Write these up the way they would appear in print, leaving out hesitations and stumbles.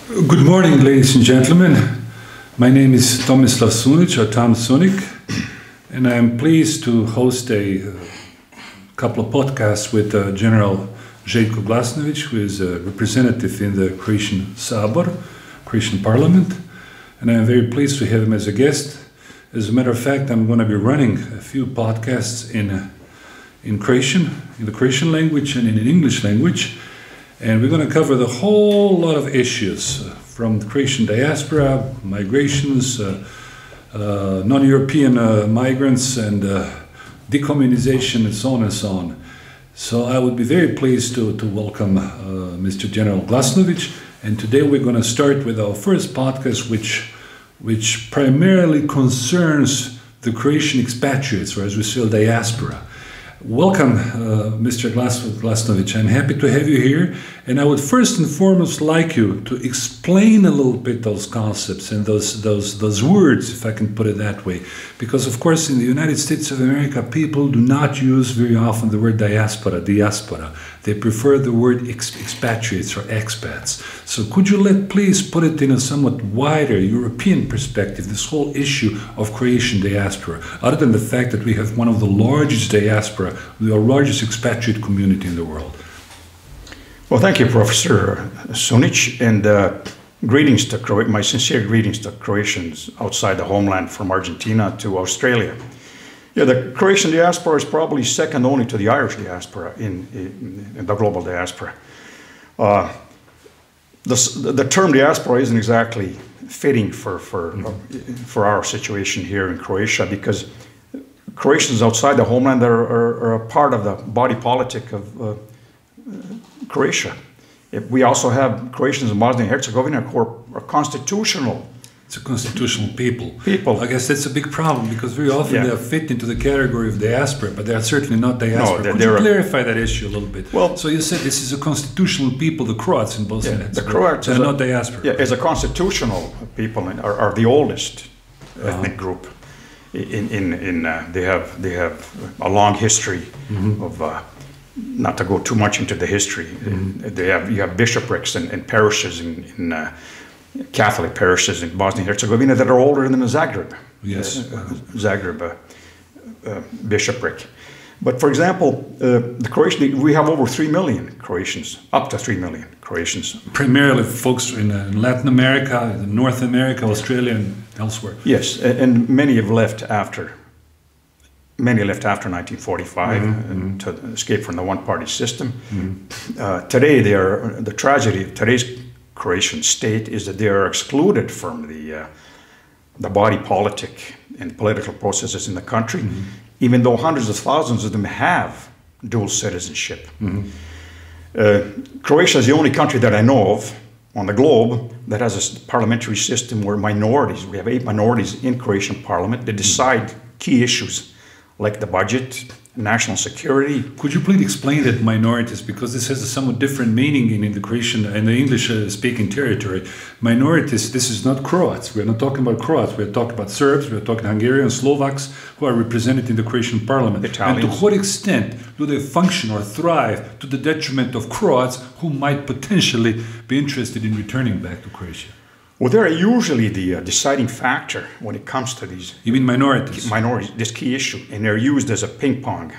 Good morning, ladies and gentlemen. My name is Tomislav Sunić, or Tom Sunic, and I am pleased to host a couple of podcasts with General Željko Glasnović, who is a representative in the Croatian Sabor, Croatian Parliament, and I am very pleased to have him as a guest. As a matter of fact, I'm going to be running a few podcasts in Croatian, in the Croatian language and in the English language, and we're going to cover the whole lot of issues from the Croatian diaspora, migrations, non-European migrants, and decommunization, and so on and so on. So I would be very pleased to welcome Mr. General Glasnović, and today we're going to start with our first podcast, which primarily concerns the Croatian expatriates, or as we say, diaspora. Welcome, Mr. Glasnović. I'm happy to have you here, and I would first and foremost like you to explain a little bit those concepts and those words, if I can put it that way, because of course in the United States of America people do not use very often the word diaspora. They prefer the word expatriates or expats. So could you please put it in a somewhat wider European perspective, this whole issue of Croatian diaspora, other than the fact that we have one of the largest diaspora, the largest expatriate community in the world? Well, thank you, Professor Sunić, and greetings to my sincere greetings to Croatians outside the homeland, from Argentina to Australia. Yeah, the Croatian diaspora is probably second only to the Irish diaspora in the global diaspora. The term diaspora isn't exactly fitting for our situation here in Croatia, because Croatians outside the homeland are a part of the body politic of Croatia. We also have Croatians in Bosnia and Herzegovina who are constitutional. It's a constitutional people. I guess that's a big problem, because very often they are fit into the category of diaspora, but they are certainly not diaspora. Could you clarify that issue a little bit? Well, so you said this is a constitutional people, the Croats in Bosnia and Herzegovina. The Croats are not diaspora. Yeah, as a constitutional people are the oldest ethnic group. They have a long history of. Not to go too much into the history, you have bishoprics and parishes in Catholic parishes in Bosnia and Herzegovina that are older than the Zagreb. Yes, Zagreb bishopric. But for example, the Croatian, we have over 3 million Croatians, up to 3 million Croatians. Primarily folks in Latin America, North America, Australia, and elsewhere. Yes, and many have left after. Many left after 1945 to escape from the one-party system. Today, the tragedy of today's Croatian state is that they are excluded from the body politic and political processes in the country, even though hundreds of thousands of them have dual citizenship. Croatia is the only country that I know of on the globe that has a parliamentary system where minorities, we have 8 minorities in Croatian parliament that decide key issues like the budget, national security. Could you please explain that minorities, because this has a somewhat different meaning in the Croatian and the English-speaking territory. Minorities, this is not Croats. We're not talking about Croats. We're talking about Serbs, we're talking Hungarians, Slovaks, who are represented in the Croatian parliament. Italians. And to what extent do they function or thrive to the detriment of Croats who might potentially be interested in returning back to Croatia? Well, they're usually the deciding factor when it comes to these. You mean minorities? Minorities, this key issue, and they're used as a ping pong,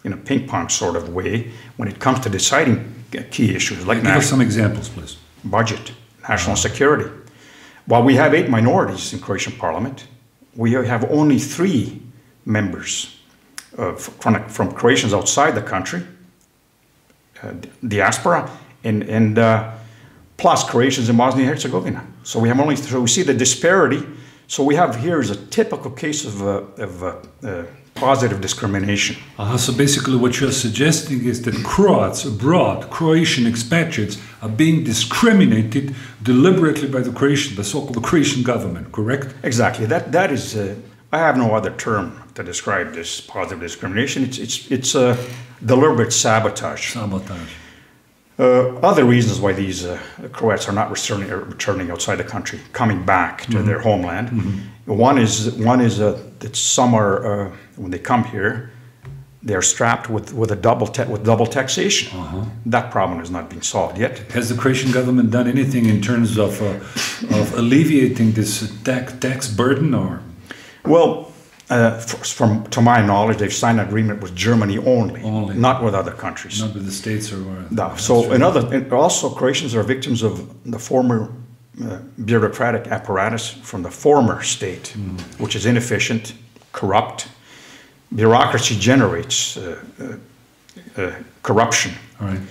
in a ping pong sort of way when it comes to deciding key issues. Like give us some examples, please. Budget, national security. While we have 8 minorities in Croatian parliament, we have only 3 members from Croatians outside the country, diaspora, and plus Croatians in Bosnia and Herzegovina. So we have only, so we see the disparity. So we have here is a typical case of positive discrimination. So basically what you're suggesting is that Croats abroad, Croatian expatriates, are being discriminated deliberately by the so-called Croatian government, correct? Exactly. That is, I have no other term to describe this positive discrimination. It's a deliberate sabotage. Other reasons why these Croats are not returning outside the country, coming back to their homeland. One is that some are, when they come here, they are strapped with double taxation. That problem has not been solved yet. Has the Croatian government done anything in terms of alleviating this tax burden, or? Well, to my knowledge, they've signed an agreement with Germany only, not with other countries. Not with the states or? No. So, and also Croatians are victims of the former bureaucratic apparatus from the former state, which is inefficient, corrupt. Bureaucracy generates corruption. Right.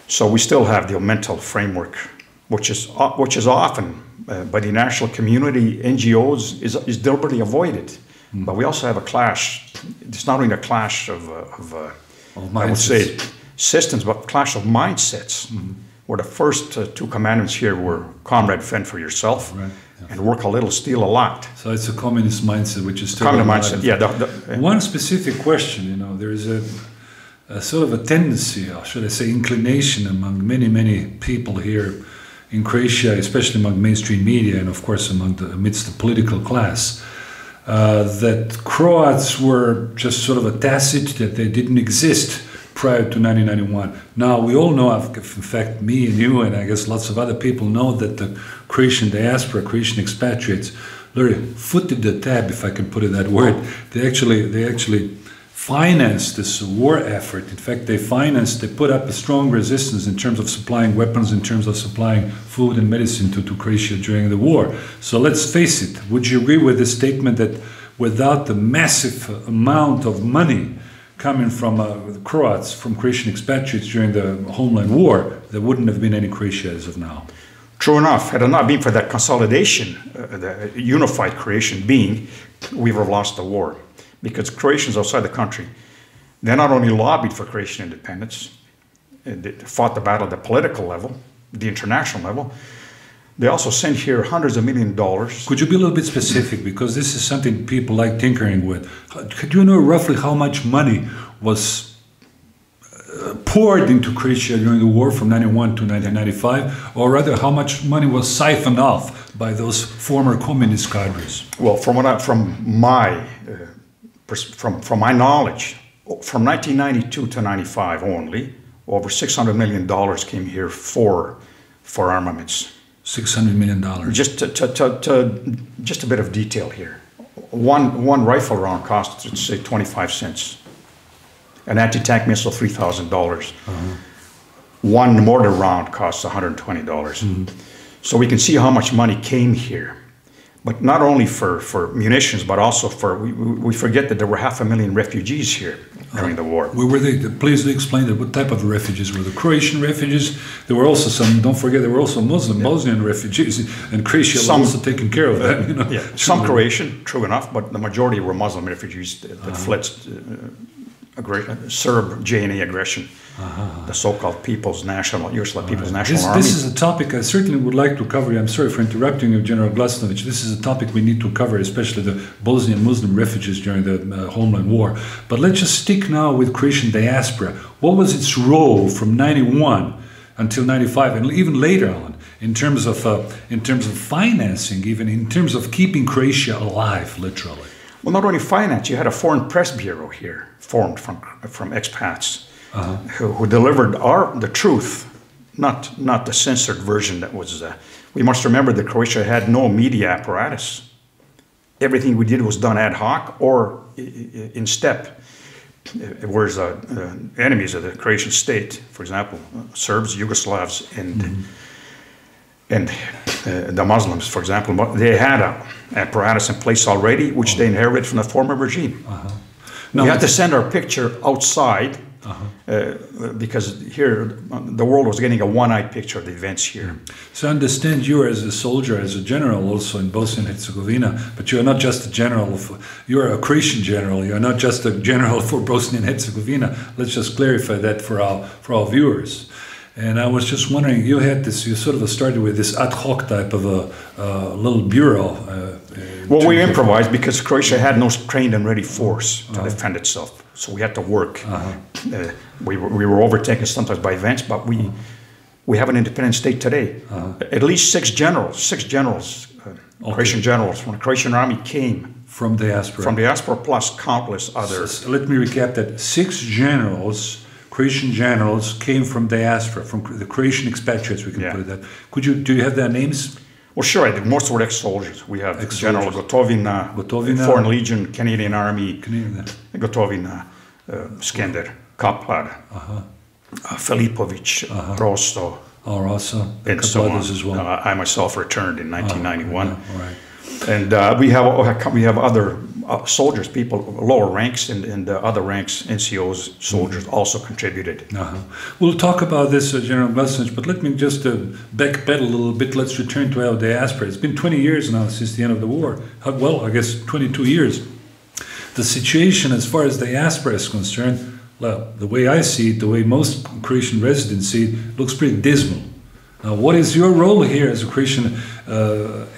So we still have the mental framework, which is often by the international community, NGOs, is deliberately avoided. But we also have a clash. It's not only a clash of I would say systems, but clash of mindsets. Where the first two commandments here were comrade, fend for yourself, and work a little, steal a lot. So it's a communist mindset, which is still communist mindset. Yeah. One specific question, there is a sort of a tendency, or should I say, inclination among many people here in Croatia, especially among mainstream media, and of course amidst the political class, that Croats were just sort of a tacit, that they didn't exist prior to 1991. Now, we all know, in fact, me and you, and I guess lots of other people know, that the Croatian diaspora, Croatian expatriates, literally footed the tab, if I can put it that word. They actually financed this war effort. In fact, they put up a strong resistance in terms of supplying weapons, in terms of supplying food and medicine to Croatia during the war. So let's face it, would you agree with the statement that without the massive amount of money coming from Croats, from Croatian expatriates during the homeland war, there wouldn't have been any Croatia as of now? True enough. Had it not been for that consolidation, the unified Croatian being, we would have lost the war. Because Croatians outside the country, they not only lobbied for Croatian independence, they fought the battle at the political level, the international level, they also sent here hundreds of millions of dollars. Could you be a little bit specific? Because this is something people like tinkering with. Could you know roughly how much money was poured into Croatia during the war from 91 to 1995? Or rather, how much money was siphoned off by those former communist cadres? Well, from my knowledge, from 1992 to 95 only, over $600 million came here for armaments. $600 million. Just a bit of detail here. One rifle round costs, let's say, 25 cents. An anti-tank missile, $3,000. One mortar round costs $120. So we can see how much money came here. But not only for munitions, but also we forget that there were 500,000 refugees here during the war. Where were they? Please explain that. What type of refugees were the Croatian refugees? There were also some, don't forget, there were also Bosnian refugees, and Croatia was also taking care of that. Some Croatian, true enough, but the majority were Muslim refugees that fled Serb JNA aggression. The so-called Yugoslav People's National Army. This is a topic I certainly would like to cover. I'm sorry for interrupting you, General Glasnović. This is a topic we need to cover, especially the Bosnian Muslim refugees during the homeland war. But let's just stick now with Croatian diaspora. What was its role from 91 until 95, and even later on, in terms of financing, even in terms of keeping Croatia alive, literally? Well, not only finance. You had a foreign press bureau here, formed from expats. Who delivered the truth, not the censored version that was. We must remember that Croatia had no media apparatus. Everything we did was done ad hoc or in step. Whereas enemies of the Croatian state, for example, Serbs, Yugoslavs, and the Muslims, for example, they had an apparatus in place already, which they inherited from the former regime. We had to send our picture outside. Because here the world was getting a one-eyed picture of the events here. So I understand you as a soldier, as a general also in Bosnia and Herzegovina, but you are not just a general, you are a Croatian general, you are not just a general for Bosnia and Herzegovina. Let's just clarify that for our viewers. And I was just wondering, you sort of started with this ad hoc type of a little bureau. Well, we improvised because Croatia had no trained and ready force to defend itself. So we had to work. We were overtaken sometimes by events, but we have an independent state today. At least six generals, Croatian generals from the Croatian army came From diaspora. From diaspora plus countless others. So let me recap that. 6 generals, Croatian generals, came from diaspora, from the Croatian expatriates, we can put it that. Do you have their names? Well, sure, I did. Most were ex-soldiers. We have General Gotovina, Foreign Legion, Canadian Army, Gotovina, Skender, Kaplar, Filipović, Rosso, and so on. As well. I myself returned in 1991. Right. And we have other soldiers, people lower ranks and other ranks, NCOs, soldiers also contributed. We'll talk about this, General Glasnović, but let me just backpedal a little bit. Let's return to our diaspora. It's been 20 years now since the end of the war. Well, I guess 22 years. The situation as far as diaspora is concerned, well, the way I see it, the way most Croatian residents see it, looks pretty dismal. Now, what is your role here as a Croatian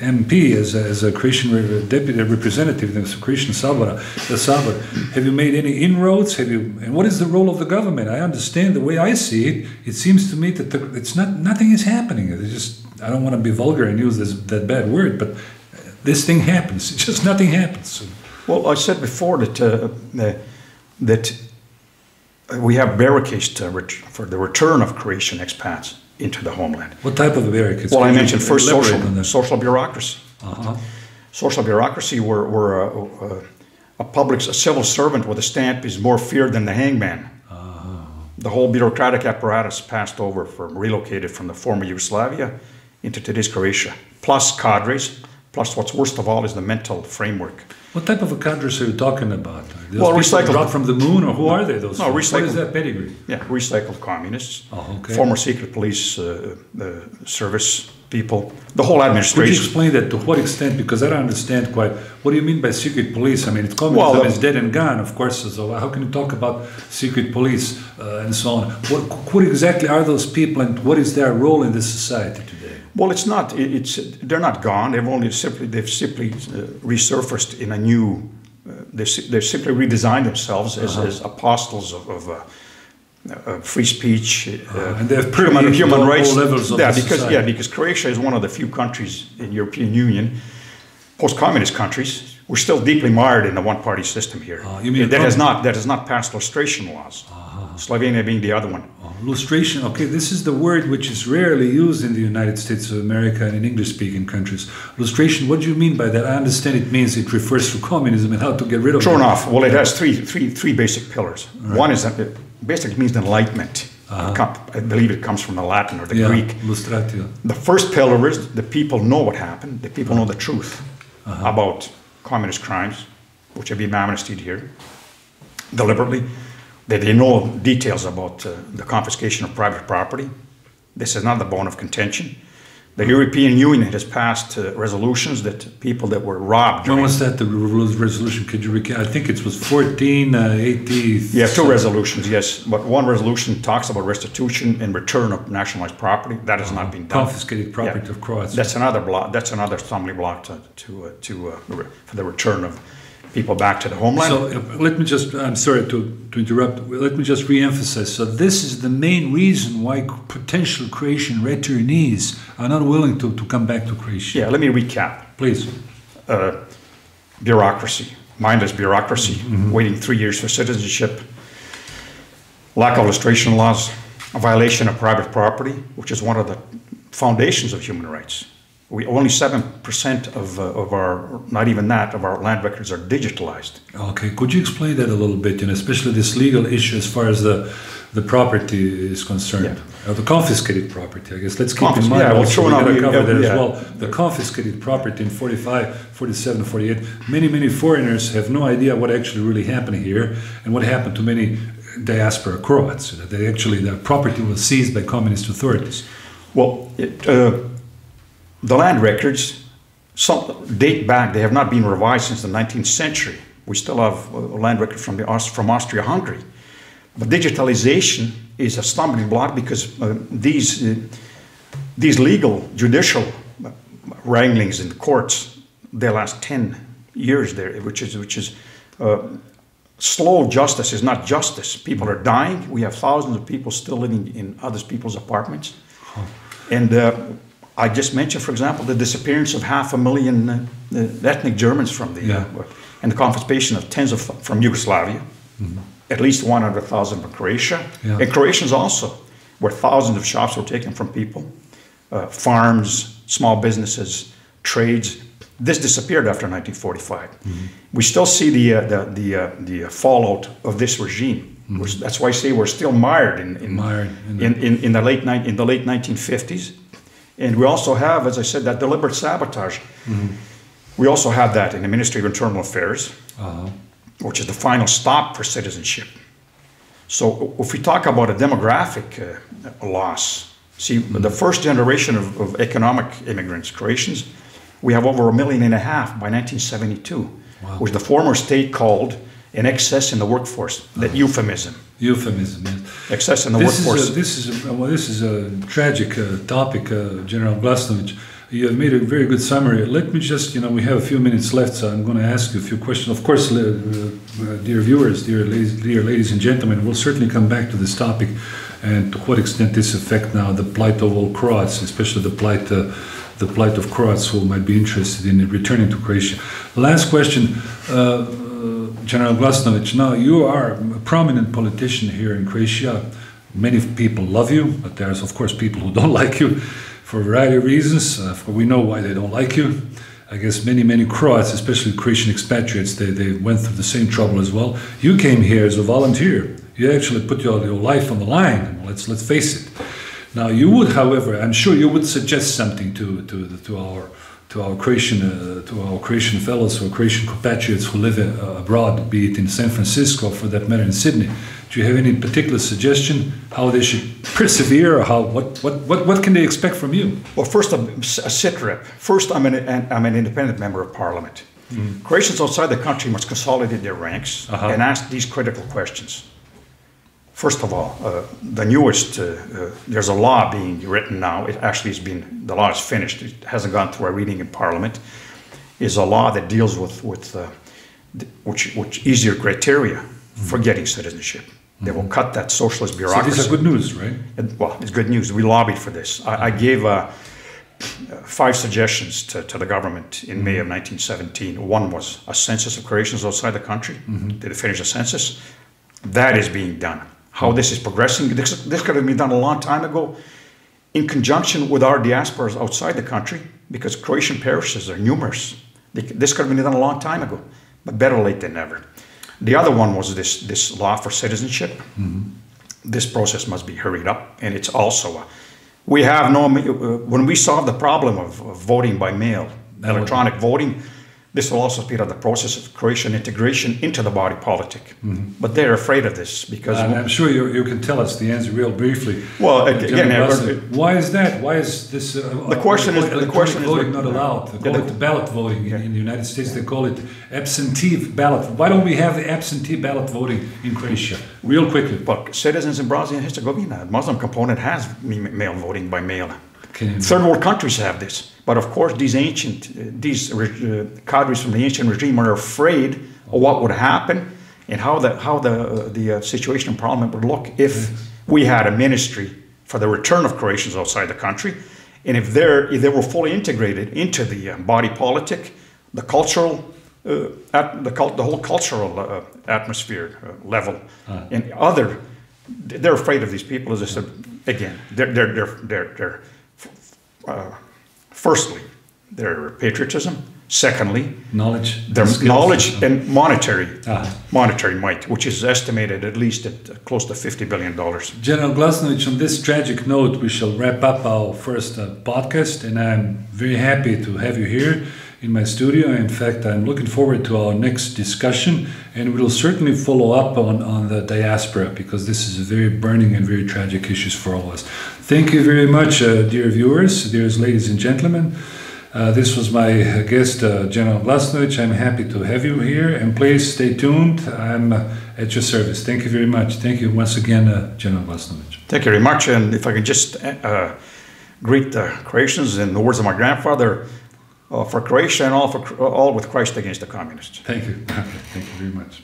MP, as a Croatian deputy representative in the Croatian Sabor? Have you made any inroads? And what is the role of the government? I understand the way I see it. It seems to me that nothing is happening. I don't want to be vulgar and use that bad word, but this thing happens. It's just nothing happens. Well, I said before that we have barricades for the return of Croatian expats into the homeland. What type of barricades? Well, I mentioned first social bureaucracy. Social bureaucracy, where a civil servant with a stamp is more feared than the hangman. The whole bureaucratic apparatus relocated from the former Yugoslavia into today's Croatia, plus cadres, plus what's worst of all is the mental framework. What type of cadres are you talking about? Well, recycled. Dropped from the moon, or who are they? Those? No, recycled. What is that pedigree? Yeah, recycled communists, former secret police service people, the whole administration. Could you explain that to what extent? Because I don't understand quite. What do you mean by secret police? I mean, communism is dead and gone, of course. So how can you talk about secret police and so on? What exactly are those people, and what is their role in this society today? Well, it's not. They're not gone. They've simply resurfaced in a new. They've simply redesigned themselves as apostles of free speech and they have human rights. Levels of because Croatia is one of the few countries in the European Union, post-communist countries. We're still deeply mired in the one-party system here. You mean that has not passed lustration laws. Slovenia being the other one. Lustration, okay, this is the word which is rarely used in the United States of America and in English-speaking countries. Lustration, what do you mean by that? I understand it means it refers to communism and how to get rid of it. True enough. Well, it has three basic pillars. Right. One is that it basically means enlightenment. I believe it comes from the Latin or the Greek. Lustratio. The first pillar is the people know what happened. The people know the truth about communist crimes, which have been amnestied here deliberately. They know details about the confiscation of private property. This is not the bone of contention. The European Union has passed resolutions that people that were robbed. When was that, the resolution? Could you recall? I think it was 1480. Yeah, 2 resolutions, yes. But one resolution talks about restitution and return of nationalized property. That has not been done. Confiscated property of Croats. That's another block. That's another stumbling block for the return of people back to the homeland. So let me just, I'm sorry to interrupt, let me just re-emphasize. So this is the main reason why potential Croatian returnees are not willing to come back to Croatia. Yeah, let me recap. Please. Bureaucracy, mindless bureaucracy, waiting 3 years for citizenship, lack of lustration laws, a violation of private property, which is one of the foundations of human rights. Only 7% of our, not even that, of our land records are digitalized. Okay, could you explain that a little bit, and especially this legal issue as far as the property is concerned, the confiscated property, I guess. Let's keep in mind, also, we gotta cover that as well. The confiscated property in 45, 47, 48, many foreigners have no idea what actually really happened here and what happened to many diaspora Croats. Their property was seized by communist authorities. Well, the land records date back. They have not been revised since the 19th century. We still have land records from Austria-Hungary. But digitalization is a stumbling block because these legal, judicial wranglings in the courts, they last 10 years there, which is slow justice is not justice. People are dying. We have thousands of people still living in other people's apartments. And I just mentioned, for example, the disappearance of 500,000 ethnic Germans from the and the confiscation of tens of from Yugoslavia, at least 100,000 from Croatia, and Croatians also, where thousands of shops were taken from people, farms, small businesses, trades. This disappeared after 1945. We still see the fallout of this regime. That's why I say we're still mired in the late 1950s. And we also have, as I said, that deliberate sabotage. We also have that in the Ministry of Internal Affairs, which is the final stop for citizenship. So if we talk about a demographic loss, see, the first generation of economic immigrants, Croatians, we have over 1.5 million by 1972, which the former state called an excess in the workforce. That euphemism. Euphemism, yes. Excess in the workforce. This is a tragic topic, General Glasnović. You have made a very good summary. Let me just, we have a few minutes left, so I'm going to ask you a few questions. Of course, dear viewers, dear ladies and gentlemen, we'll certainly come back to this topic and to what extent this affects now the plight of all Croats, especially the plight of Croats who might be interested in returning to Croatia. Last question, General Glasnović. Now, you are a prominent politician here in Croatia. Many people love you, but there's, of course, people who don't like you for a variety of reasons. We know why they don't like you. I guess many Croats, especially Croatian expatriates, they went through the same trouble as well. You came here as a volunteer. You actually put your life on the line. Let's face it. Now, you would, however, I'm sure you would suggest something to our Croatian fellows or Croatian compatriots who live abroad, be it in San Francisco, or for that matter in Sydney. Do you have any particular suggestion how they should persevere, or what can they expect from you? Well, first a sit rep. First, I'm an independent member of Parliament. Croatians outside the country must consolidate their ranks and ask these critical questions. First of all, the newest, there's a law being written now. It actually has been, the law is finished. It hasn't gone through a reading in Parliament. Is a law that deals with which easier criteria for getting citizenship. They will cut that socialist bureaucracy. So these are good news, right? Well, it's good news. We lobbied for this. I gave 5 suggestions to the government in May of 1917. One was a census of Croatians outside the country. Did it finish the census? That is being done. How this is progressing, this could have been done a long time ago in conjunction with our diasporas outside the country, because Croatian parishes are numerous. This could have been done a long time ago, but better late than never. The other one was this law for citizenship. This process must be hurried up, and it's also we have no, when we solve the problem of voting by mail, electronic voting, this will also speed up the process of Croatian integration into the body politic. But they're afraid of this because... I'm sure you can tell us the answer real briefly. Well, again, why is that? Why is this the question is voting not allowed? They call it ballot voting. In the United States, they call it absentee ballot. Why don't we have the absentee ballot voting in Croatia? Real quickly. But citizens in Bosnia and Herzegovina, the Muslim component has mail voting by mail. Third world countries have this. But of course, these cadres from the ancient regime are afraid of what would happen and how the situation in Parliament would look if we had a ministry for the return of Croatians outside the country, and if they were fully integrated into the body politic, the cultural, the whole cultural atmosphere level, and they're afraid of these people. As I said, again, they're firstly, their patriotism. Secondly, their knowledge and monetary might, which is estimated at least at close to $50 billion. General Glasnović, on this tragic note, we shall wrap up our first podcast, and I'm very happy to have you here in my studio. In fact, I'm looking forward to our next discussion, and we'll certainly follow up on the diaspora, because this is a very burning and very tragic issue for all of us. Thank you very much, dear viewers, dear ladies and gentlemen. This was my guest, General Glasnović. I'm happy to have you here, and please stay tuned. I'm at your service. Thank you very much. Thank you once again, General Glasnović. Thank you very much, and if I can just greet the Croatians in the words of my grandfather, for Croatia and all with Christ against the communists. Thank you. Thank you very much.